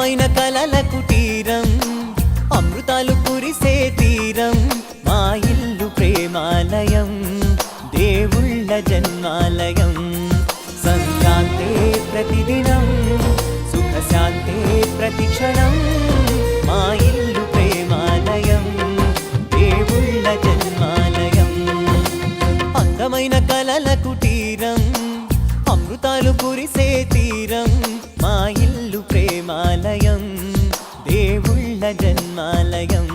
అందమైన కలల కుటీరం అమృతాలు కురిసే తీరం మా ఇల్లు ప్రేమాలయం దేవుళ్ళ జన్మాలయం సంక్రాంతే ప్రతిదినం సుఖశాంతే ప్రతిక్షణం మా ఇల్లు ప్రేమాలయం దేవుళ్ళ జన్మాలయం అందమైన కలల కుటీరం అమృతాలు కురిసే తీరం మా ఇల్లు ప్రేమాలయం దేవుళ్ళ జన్మాలయం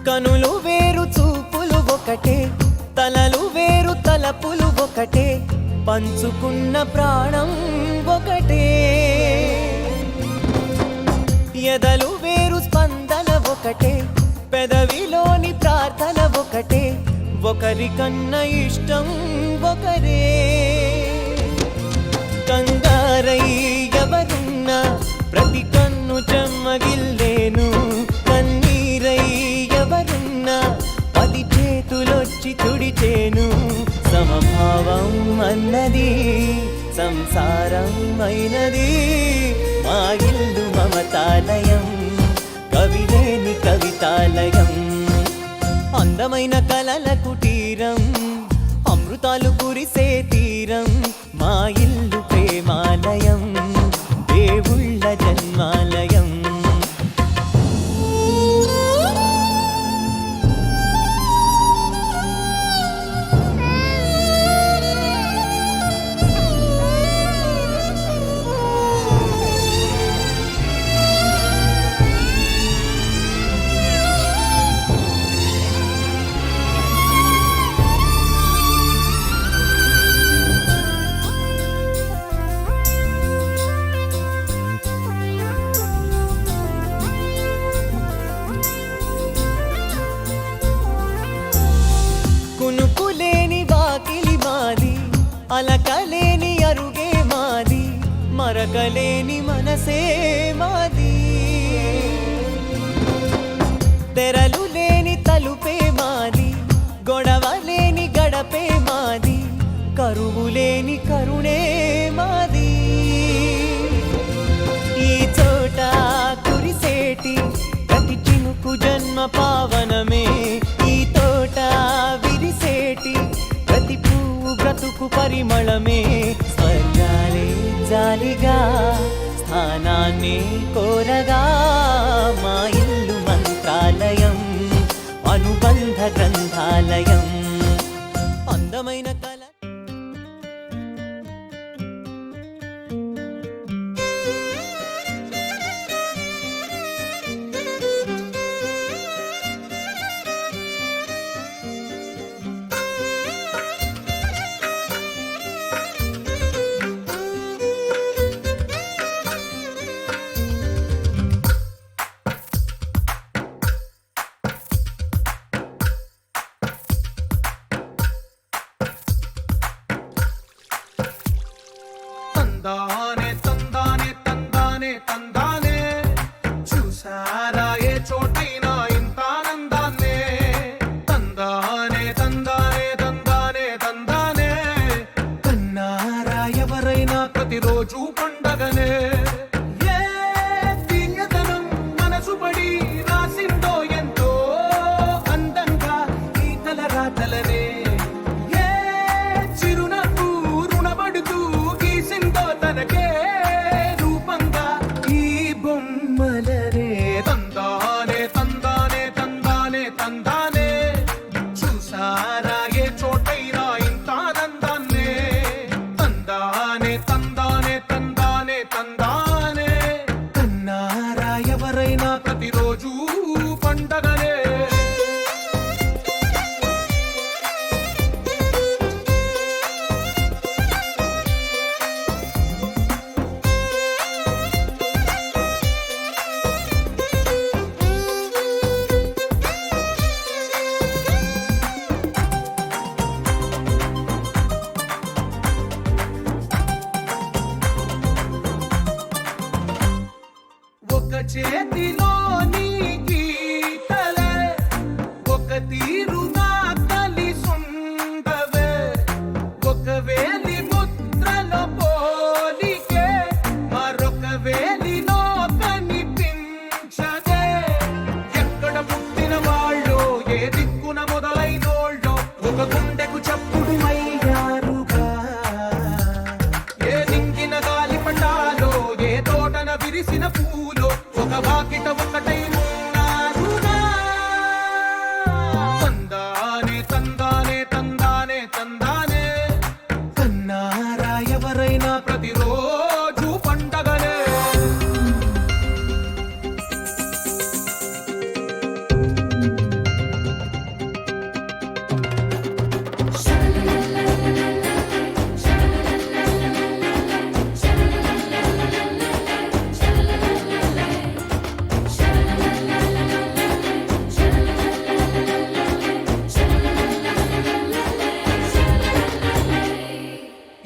కనులు వేరు చూపులు ఒకటే తలలు వేరు తలపులు ఒకటే పంచుకున్న ప్రాణం ఒకటే ఎదలు వేరు స్పందన ఒకటే పెదవిలోని ప్రార్థన ఒకటే ఒకరికన్నా ఇష్టం ఒకరే కంగారై ఎవరున్నా ప్రతి కన్ను చెమ్మగిల్లేను కన్నీరై ఎవరున్నా పది చేతులొచ్చి తుడిచేను సమభావం అన్నది సంసారం అయినది మా ఇల్లు మమతాలయం కవిలేని కవితాలయం అందమైన కలల కుటీరం అమృతాలు కురిసే తీరం మా ఇల్లు ప్రేమాలయం దేవుళ్ళ జన్మాలయం కునుకులేని వాకిలి మాది అలకలేని అరుగే మాది మరకలేని మనసే మాది తెరలు లేని తలుపే మాది గొడవ లేని గడపే మాది కరువు లేని కరుణే మాది ఈ చోట కురిసేటి ప్రతి చినుకు జన్మ పావనమే ఈ తోట విరిసేటి ప్రతి పువ్వు బ్రతుకు పరిమళమే స్వర్గాలే జాలిగా స్థానాన్ని కోరగా మా ఇల్లు మంత్రాలయం అనుబంధ గ్రంథాలయం అందమైన కళ తందానే తందానే తందానే తందానే చూసారా ఏ చోటైనా ఇంత ఆనందాన్నే తందానే తందానే తందానే తందానే కన్నారా ఎవరైనా ప్రతిరోజు పండగనే ఏ తీయదనం మనసు పడి రాసిందో ఎంతో అందంగా ఈ తలరాతలనే రూపంగా ఈ బొమ్మలనే తందానే తందానే తందానే తందానే చూసారా ఏ చోటైనా ఇంత ఆనందాన్నే తందానే తందానే తందానే తందానే చేతిలోని గీతలే ఒక తీరుగా కలిసుండవే ఒక వేలి ముద్రలో పోలికే మరొక వేలిలో కనిపించదే ఎక్కడ పుట్టిన వాళ్ళు ఏ దిక్కున మొదలైనోళ్ళో ఒక గుండెకు చప్పుడు అయ్యారుగా ఏ నింగిన గాలి పటాలో ఏ తోటన విరిసిన పూలో ఒక వాకిట ఒకటై ఉన్నారుగా తందానే తందానే తందానే తందానే కన్నారా ఎవరైనా ప్రతిరోజు పండగనే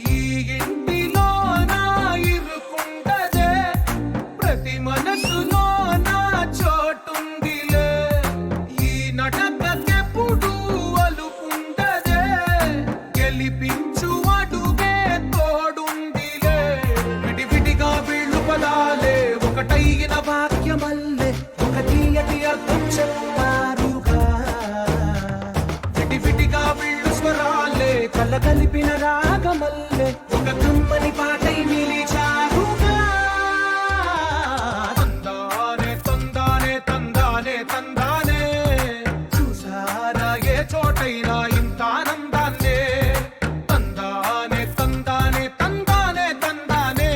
ఈ ఇంటిలో నా ఇరుకుండదే ప్రతి మనసులో నా చోటుందిలే ఈ నటకెప్పుడు అలుపుండదే గెలిపించు అడుగే తోడుందిలే విడివిడిగా వీళ్ళు పదాలే ఒకటైన వాక్యమల్లే ఒక తీయటి అర్థం చెప్పారుగా విడివిడిగా వీళ్ళు స్వరాలే కలగలిపిన రాగమల్లే ఒక కమ్మని పాటై నిలిచారుగా తందానే తందానే తందానే తందానే చూసారా ఏ చోటైనా ఇంత ఆనందాన్నే తందానే తందానే తందానే తందానే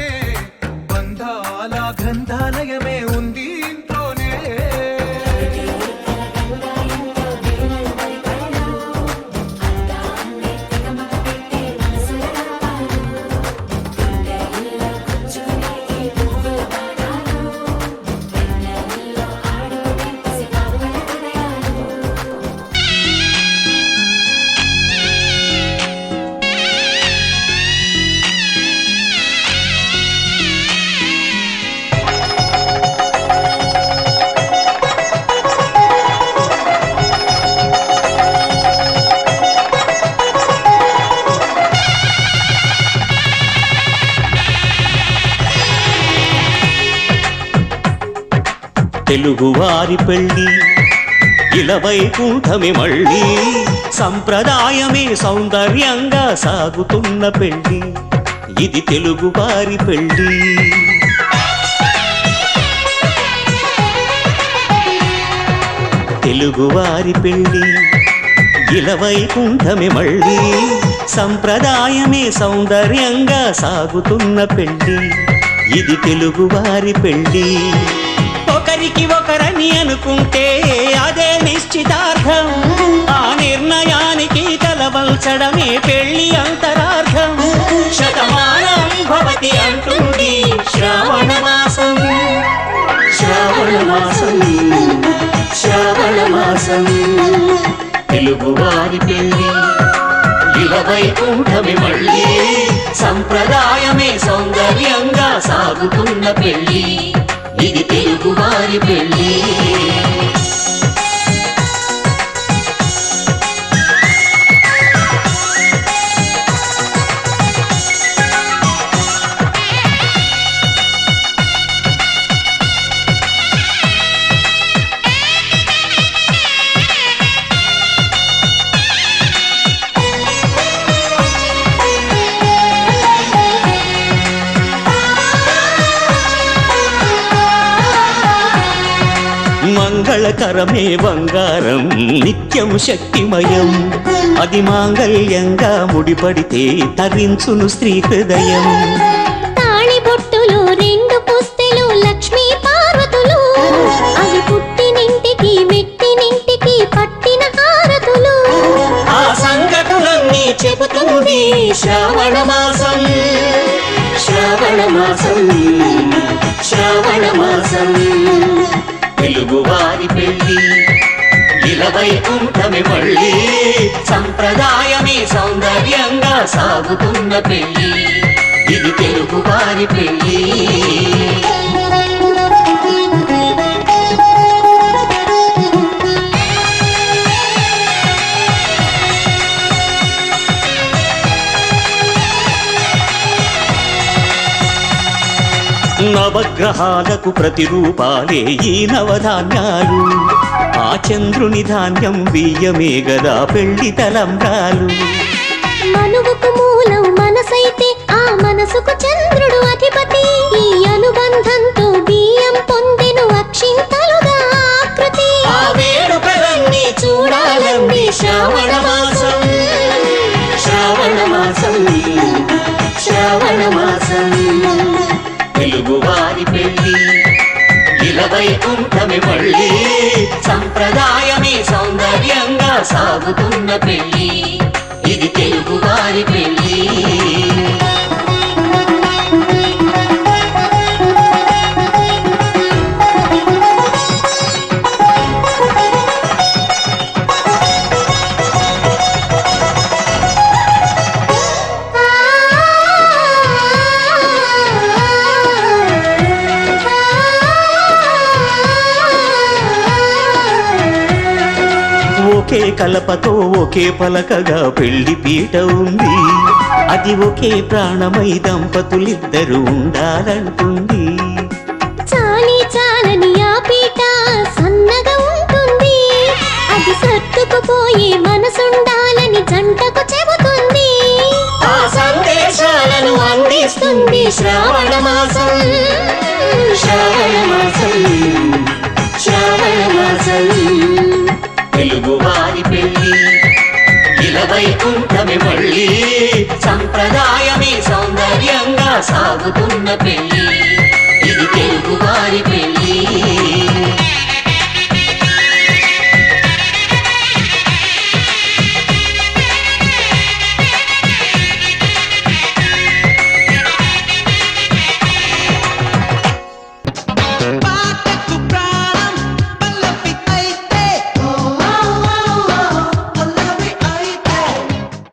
బంధాల గ్రంథాలయమే ఉంది ఇంట్లోనే తెలుగువారి పెళ్ళి ఇలవైకుంఠమే మళ్ళీ సంప్రదాయమే సౌందర్యంగా సాగుతున్న పెళ్ళి ఇది తెలుగువారి పెళ్ళి తెలుగువారి పెళ్ళి ఇలవైకుంఠమే మళ్ళీ సంప్రదాయమే సౌందర్యంగా సాగుతున్న పెళ్ళి ఇది తెలుగువారి పెళ్ళి ఒకరికి ఒకరని అనుకుంటే అదే నిశ్చితార్థం ఆ నిర్ణయానికి తలవంచడమే పెళ్లి అంతరార్థం శతమానం భవతి అంటుంది శ్రావణ మాసం శ్రావణ మాసం శ్రావణ మాసం తెలుగువారి పెళ్లి ఇలవైకుంఠమే మళ్ళీ సంప్రదాయమే సౌందర్యంగా సాగుతున్న పెళ్లి ఇది తెలుగువారి పెళ్ళి మంగళకరమే బంగారం నిత్యం శక్తిమయం అది మాంగళ్యంగా ముడిపడితే తరించును స్త్రీ హృదయం తాళిబొట్టులు రెండు పుస్తెలు లక్ష్మీ పార్వతులు అవి పుట్టినింటికి మెట్టినింటికి పట్టిన హారతులు ఆ సంఘటనలన్నీ చెబుతుంది శ్రావణ మాసం శ్రావణ మాసం శ్రావణ మాసం తెలుగువారి పెళ్ళి ఇలవైకుంఠమే మళ్ళీ సంప్రదాయమే సౌందర్యంగా సాగుతున్న పెళ్ళి ఇది తెలుగువారి పెళ్ళి నవగ్రహాలకు ప్రతిరూపాలే ఈ నవధాన్యాలు ఆ చంద్రుని ధాన్యం బియ్యమే గదా పెళ్లి తలంబ్రాలు మనువుకు మూలం మనసైతే ఆ మనసుకు చంద్రుడు అధిపతి ఈ అనుబంధంతో బియ్యం పొందెను అక్షింతలుగా ఆకృతి ఆ వేడుకలన్నీ చూడాలండి శ్రావణ మాసం శ్రావణ మాసం శ్రావణ మాసం తెలుగువారి పెళ్లి ఇలవైకుంఠమి మళ్ళీ సంప్రదాయమే సౌందర్యంగా సాగుతున్న పెళ్లి ఇది తెలుగువారి పెళ్లి ఒకే కలపతో ఒకే పలకగా పెళ్లి పీట ఉంది అది ఒకే ప్రాణమై దంపతులిద్దరూ ఉండాలంటుంది చాలి చాలని ఆ పీట సన్నగా ఉంటుంది అది సర్దుకుపోయే మనసుండాలని జంటకు చెబుతుంది ఆ సందేశాలను అందిస్తుంది శ్రావణ మాసం శ్రావణ మాసం శ్రావణ మాసం తెలుగువారి పెళ్లి ఇలవైకుంఠమి మళ్ళీ సంప్రదాయమే సౌందర్యంగా సాగుతున్న పెళ్లి